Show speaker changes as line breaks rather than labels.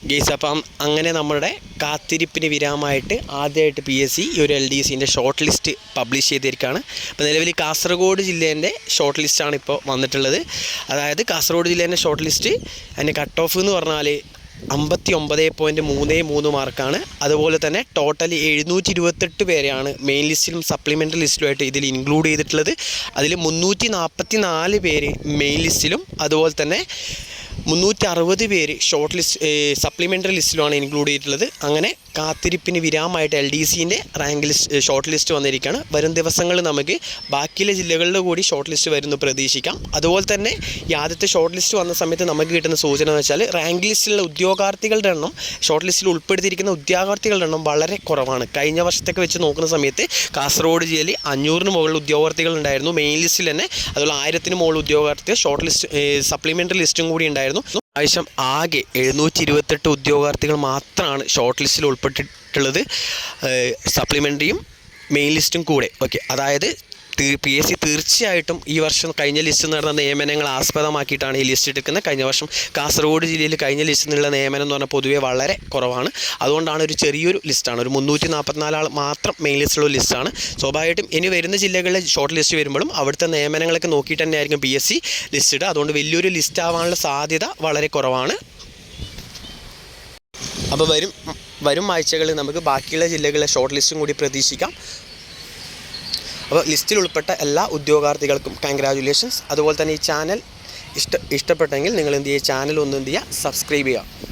Guys, അപ്പം അങ്ങനെ നമ്മുടെ കാത്തിരിപ്പിന് വിരാമമായിട്ട് ആദ്യമായിട്ട് PSC ഈ ഒരു LDCൻ്റെ ഷോർട്ട് ലിസ്റ്റ് പബ്ലിഷ് ചെയ്തിരിക്കുകയാണ്. അപ്പോൾ നിലവിൽ കാസർഗോഡ് ജില്ലേൻ്റെ ഷോർട്ട് ലിസ്റ്റാണ് ഇപ്പോൾ വന്നിട്ടുള്ളത്. അതായത് കാസർഗോഡ് ജില്ലേൻ്റെ ഷോർട്ട് ലിസ്റ്റ് അതിൻ്റെ കട്ട് ഓഫ് എന്ന് പറഞ്ഞാൽ 59.33 മാർക്കാണ്. അതുപോലെ തന്നെ ടോട്ടൽ 728 പേരെയാണ് മെയിൻ ലിസ്റ്റിലും സപ്ലിമെൻ്ററി ലിസ്റ്റിലുമായിട്ട് ഇതിൽ ഇൻക്ലൂഡ് ചെയ്തിട്ടുള്ളത്. അതിൽ 344 പേര് മെയിൻ ലിസ്റ്റിലും അതുപോലെ തന്നെ 360 പേര് ഷോർട്ട് ലിസ്റ്റ് സപ്ലിമെൻ്ററി ലിസ്റ്റിലുമാണ് ഇൻക്ലൂഡ് ചെയ്തിട്ടുള്ളത്. അങ്ങനെ കാത്തിരിപ്പിന് വിരാമമായിട്ട് LDCൻ്റെ റാങ്ക് ലിസ്റ്റ് ഷോർട്ട് ലിസ്റ്റ് വന്നിരിക്കുകയാണ്. വരും ദിവസങ്ങളിൽ നമുക്ക് ബാക്കിയുള്ള ജില്ലകളിൽ കൂടി ഷോർട്ട് ലിസ്റ്റ് വരുന്നു പ്രതീക്ഷിക്കാം. അതുപോലെ തന്നെ ഈ ആദ്യത്തെ ഷോർട്ട് ലിസ്റ്റ് വന്ന സമയത്ത് നമുക്ക് കിട്ടുന്ന സൂചന എന്ന് വെച്ചാൽ റാങ്ക് ലിസ്റ്റിലുള്ള ഉദ്യോഗാർത്ഥികളുടെ എണ്ണം, ഷോർട്ട് ലിസ്റ്റിൽ ഉൾപ്പെടുത്തിയിരിക്കുന്ന ഉദ്യോഗാർത്ഥികളുടെ എണ്ണം വളരെ കുറവാണ്. കഴിഞ്ഞ വർഷത്തൊക്കെ വെച്ച് നോക്കുന്ന സമയത്ത് കാസർഗോഡ് ജില്ലയിൽ 500-ന് മുകളിൽ ഉദ്യോഗാർത്ഥികളുണ്ടായിരുന്നു മെയിൻ ലിസ്റ്റിൽ തന്നെ. അതുപോലെ 1000-ന് മുകളിൽ ഉദ്യോഗാർത്ഥികൾ ഷോർട്ട് ലിസ്റ്റ് സപ്ലിമെൻ്ററി ലിസ്റ്റും കൂടി ഉണ്ടായിരുന്നു. പ്രാവശ്യം ആകെ 728 ഉദ്യോഗാർത്ഥികൾ മാത്രമാണ് ഷോർട്ട് ലിസ്റ്റിൽ ഉൾപ്പെട്ടിട്ടുള്ളത്, സപ്ലിമെൻ്ററിയും മെയിൻ ലിസ്റ്റും കൂടെ. ഓക്കെ, അതായത് PSC തീർച്ചയായിട്ടും ഈ വർഷം കഴിഞ്ഞ ലിസ്റ്റ് നടന്ന നിയമനങ്ങൾ ആസ്പദമാക്കിയിട്ടാണ് ഈ ലിസ്റ്റ് എടുക്കുന്നത്. കഴിഞ്ഞ വർഷം കാസർഗോഡ് ജില്ലയിൽ കഴിഞ്ഞ ലിസ്റ്റിൽ നിന്നുള്ള നിയമനം എന്ന് പറഞ്ഞാൽ പൊതുവേ വളരെ കുറവാണ്. അതുകൊണ്ടാണ് ഒരു ചെറിയൊരു ലിസ്റ്റാണ്, ഒരു 344 ആൾ മാത്രം മെയിൻ ലിസ്റ്റുള്ള ലിസ്റ്റാണ്. സ്വാഭാവികമായിട്ടും ഇനി വരുന്ന ജില്ലകളിലെ ഷോർട്ട് ലിസ്റ്റ് വരുമ്പോഴും അവിടുത്തെ നിയമനങ്ങളൊക്കെ നോക്കിയിട്ട് തന്നെയായിരിക്കും PSC ലിസ്റ്റ് ഇടുക. അതുകൊണ്ട് വലിയൊരു ലിസ്റ്റ് ആവാനുള്ള സാധ്യത വളരെ കുറവാണ്. അപ്പോൾ വരും ആഴ്ചകളിൽ നമുക്ക് ബാക്കിയുള്ള ജില്ലകളിലെ ഷോർട്ട് ലിസ്റ്റും കൂടി പ്രതീക്ഷിക്കാം. അപ്പോൾ ലിസ്റ്റിൽ ഉൾപ്പെട്ട എല്ലാ ഉദ്യോഗാർത്ഥികൾക്കും കൺഗ്രാജുലേഷൻസ്. അതുപോലെ തന്നെ ഈ ചാനൽ ഇഷ്ടപ്പെട്ടെങ്കിൽ നിങ്ങൾ എന്ത് ചെയ്യുക, ചാനൽ ഒന്ന് എന്ത് ചെയ്യുക, സബ്സ്ക്രൈബ് ചെയ്യുക.